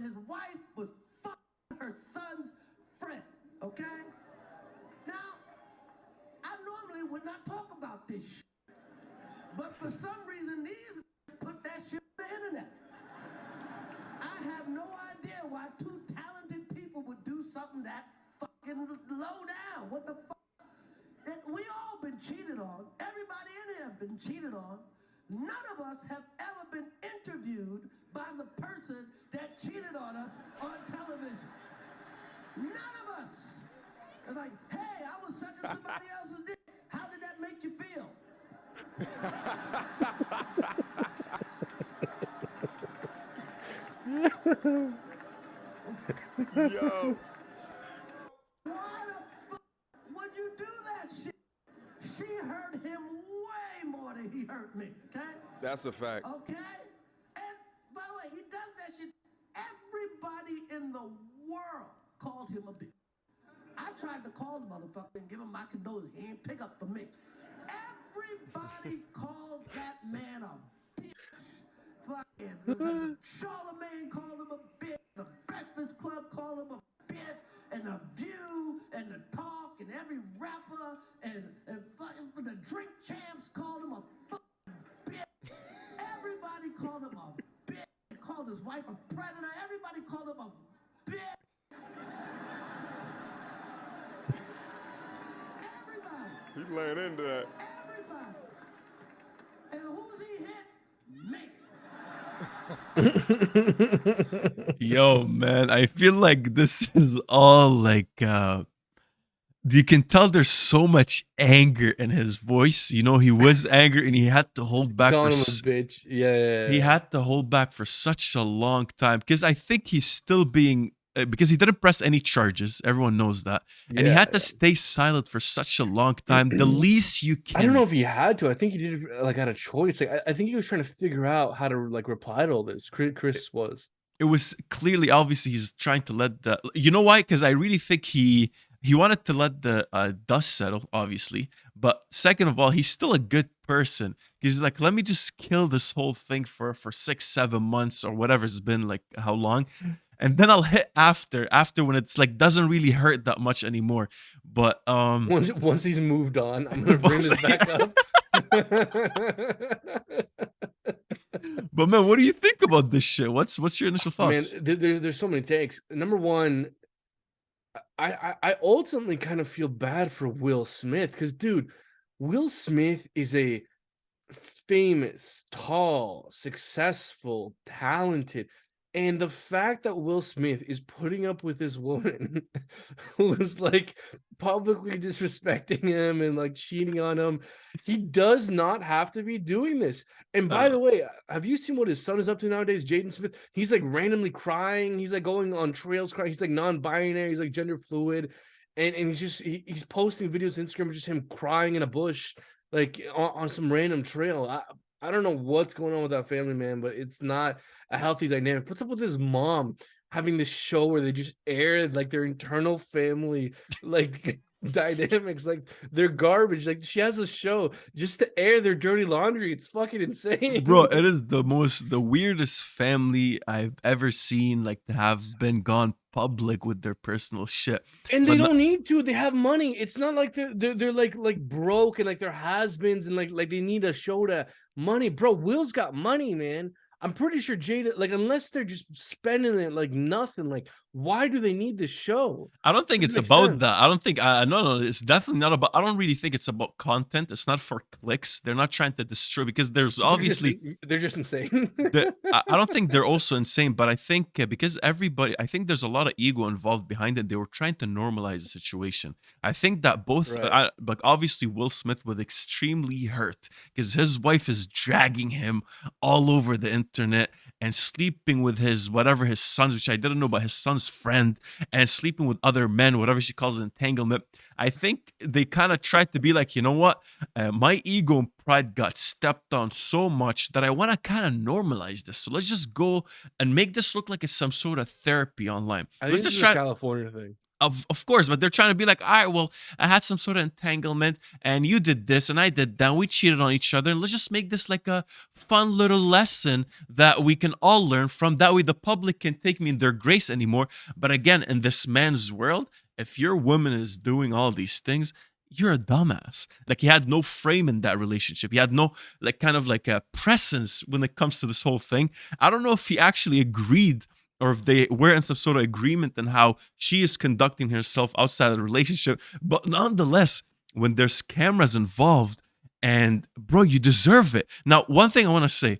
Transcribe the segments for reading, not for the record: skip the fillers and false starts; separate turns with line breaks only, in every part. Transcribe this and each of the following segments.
his wife was fucking her son's friend, okay? Now, I normally would not talk about this shit, but for some reason, these put that shit on the internet. I have no idea why two talented people would do something that fucking low down. What the fuck? We all been cheated on. Everybody in here have been cheated on. None of us have ever been interviewed by the person that cheated on us on television. None of us. It's like, hey, I was sucking somebody else's dick. How did that make you feel?
Yo.
Why the fuck would you do that shit? She hurt him way more than he hurt me, okay?
That's a fact.
Okay? And by the way, he does that shit. Everybody in the world called him a bitch. I tried to call the motherfucker and give him my condolences. He ain't pick up for me. Everybody called that man a bitch. Fucking Charlemagne called him a bitch. The Breakfast Club called him a bitch. And The View and The Talk and every rapper and fucking the Drink Champs called him a fucking bitch. Everybody called him a bitch. They called his wife a predator. Everybody called him a bitch. Everybody.
He's laying into that.
Everybody. And who's he hit? Me.
Yo, man, I feel like this is all like you can tell there's so much anger in his voice. You know, he was angry and he had to hold back
Calling
for
him a bitch. Yeah.
he had to hold back for such a long time because I think he's still being because he didn't press any charges. Everyone knows that, and he had to stay silent for such a long time. The least you can.
I don't know if he had to. I think he did it like out of choice. Like I think he was trying to figure out how to like reply to all this. Chris was.
It was clearly, obviously, he's trying to let the. You know why? Because I really think he wanted to let the dust settle, obviously. But second of all, he's still a good person. He's like, let me just kill this whole thing for 6-7 months or whatever it's been, like how long, and then I'll hit after when it's like doesn't really hurt that much anymore. But
once he's moved on, I'm gonna bring this back up.
But man, what do you think about this shit? What's your initial thoughts?
Man, there's so many takes. Number one, I ultimately kind of feel bad for Will Smith because, dude, Will Smith is a famous, tall, successful, talented. And the fact that Will Smith is putting up with this woman who is like publicly disrespecting him and like cheating on him, he does not have to be doing this. And by the way, have you seen what his son is up to nowadays, Jaden Smith? He's like randomly crying. He's like going on trails crying. He's like non-binary. He's like gender fluid. And he's posting videos on Instagram of just him crying in a bush, like on some random trail. I don't know what's going on with that family, man, but it's not a healthy dynamic. What's up with his mom having this show where they just air like their internal family like dynamics, like they're garbage. Like she has a show just to air their dirty laundry. It's fucking insane,
bro. It is the weirdest family I've ever seen, like to have been gone public with their personal shit.
And they don't need to. They have money. It's not like they're like broke and like they're has-beens and like they need a show to money, bro. Will's got money, man. I'm pretty sure Jada, like, unless they're just spending it like nothing, like, why do they need this show?
I don't think it's about that. I don't think, no, it's definitely not about, I don't really think it's about content. It's not for clicks. They're not trying to destroy, because there's obviously.
They're just insane.
I don't think they're also insane, but I think because I think there's a lot of ego involved behind it. They were trying to normalize the situation. I think that both, like obviously Will Smith was extremely hurt because his wife is dragging him all over the internet and sleeping with his sons, which I didn't know, but his son's friend, and sleeping with other men, whatever she calls it, entanglement. I think they kind of tried to be like, you know what, my ego and pride got stepped on so much that I want to kind of normalize this. So let's just go and make this look like it's some sort of therapy online.
I think this is a California thing.
Of course, but they're trying to be like, all right, well, I had some sort of entanglement, and you did this, and I did that. We cheated on each other, and let's just make this like a fun little lesson that we can all learn from. That way, the public can take me in their grace anymore. But again, in this man's world, if your woman is doing all these things, you're a dumbass. Like, he had no frame in that relationship. He had no like kind of like a presence when it comes to this whole thing. I don't know if he actually agreed or if they were in some sort of agreement on how she is conducting herself outside of the relationship. But nonetheless, when there's cameras involved, and bro, you deserve it. Now, one thing I want to say,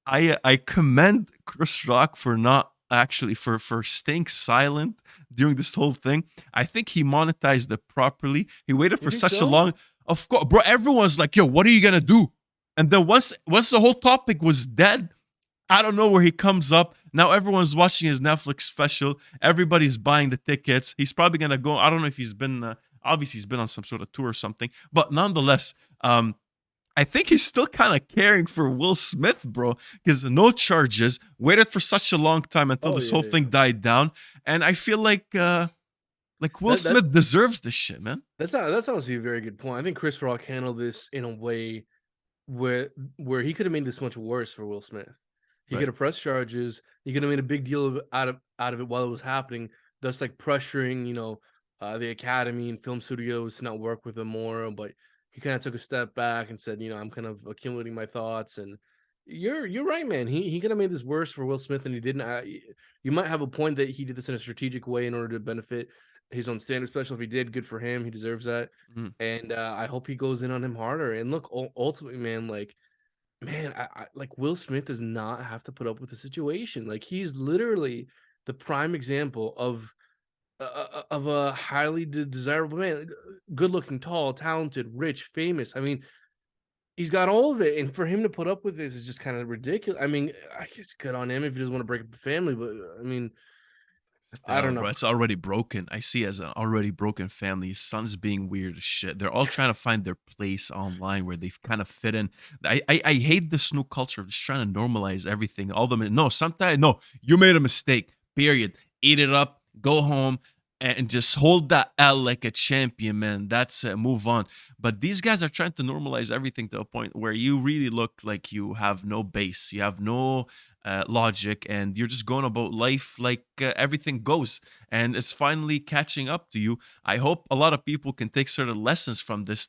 I commend Chris Rock for not actually for staying silent during this whole thing. I think he monetized it properly. He waited
You
for
think
such a
so?
long, of course, bro. Everyone's like, "Yo, what are you gonna do?" And then once the whole topic was dead, I don't know where he comes up. Now everyone's watching his Netflix special. Everybody's buying the tickets. He's probably gonna go. I don't know if he's been. Obviously, he's been on some sort of tour or something. But nonetheless, I think he's still kind of caring for Will Smith, bro, because no charges. Waited for such a long time until
Oh
this
yeah,
whole thing
yeah.
died down, and I feel like Will
That
Smith deserves this shit, man.
that's honestly a very good point. I think Chris Rock handled this in a way where he could have made this much worse for Will Smith. He
Right.
could have pressed charges. He could have made a big deal out of it while it was happening, thus like pressuring the Academy and film studios to not work with him more. But he kind of took a step back and said, I'm kind of accumulating my thoughts. And you're right, man. He could have made this worse for Will Smith, and he didn't. You might have a point that he did this in a strategic way in order to benefit his own stand-up special. If he did, good for him. He deserves that.
Mm.
And I hope he goes in on him harder. And look, ultimately, man, like, man, I like Will Smith does not have to put up with the situation. Like, he's literally the prime example of a highly desirable man, good looking, tall, talented, rich, famous. I mean, he's got all of it, and for him to put up with this is just kind of ridiculous. I mean, I guess good on him if he doesn't want to break up the family, but I mean, I
Still,
don't
bro,
know.
it's already broken. I see as an already broken family. His son's being weird as shit. They're all trying to find their place online where they kind of fit in. I hate this new culture of just trying to normalize everything. All the no, sometimes no, you made a mistake. Period. Eat it up. Go home and just hold that L like a champion, man. That's it. Move on. But these guys are trying to normalize everything to a point where you really look like you have no base. You have no logic, and you're just going about life like everything goes, and it's finally catching up to you. I hope a lot of people can take certain lessons from this.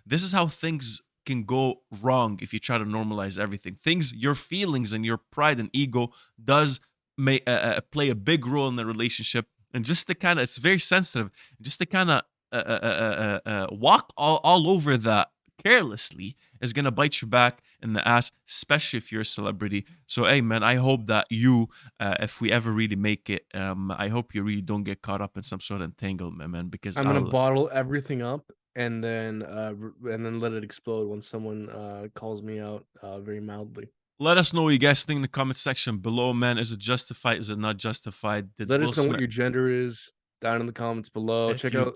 This is how things can go wrong if you try to normalize everything. Things, your feelings and your pride and ego does play a big role in the relationship, and just to kind of, it's very sensitive, just to kind of walk all over that carelessly is gonna bite you back in the ass, especially if you're a celebrity. So, hey, man, I hope that you, if we ever really make it, I hope you really don't get caught up in some sort of entanglement, man. Because
I'm gonna
I'll
bottle everything up and then let it explode when someone calls me out very mildly.
let us know what you guys think in the comment section below, man. Is it justified? Is it not justified? Did
Let
Will
us know what
Smith?
your gender is down in the comments below.
If
Check
you,
out
if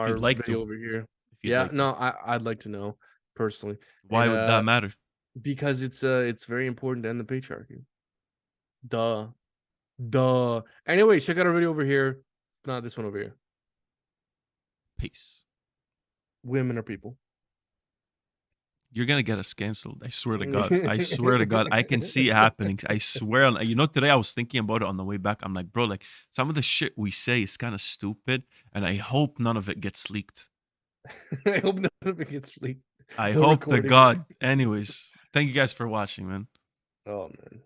you'd
our
like to,
video over here.
if you'd
Yeah,
like to,
no, I'd like to know personally.
why
And
would that matter?
because it's very important to end the patriarchy. Duh. Duh. Anyway, check out our video over here. Not this one over here.
Peace.
Women are people.
You're gonna get us canceled. I swear to God. I swear to God. I can see it happening. I swear. Today I was thinking about it on the way back. I'm like, bro, like some of the shit we say is kind of stupid, and I hope none of it gets leaked.
I hope none of it gets leaked.
I
Or
hope to
recording.
God. Anyways, thank you guys for watching, man.
Oh man.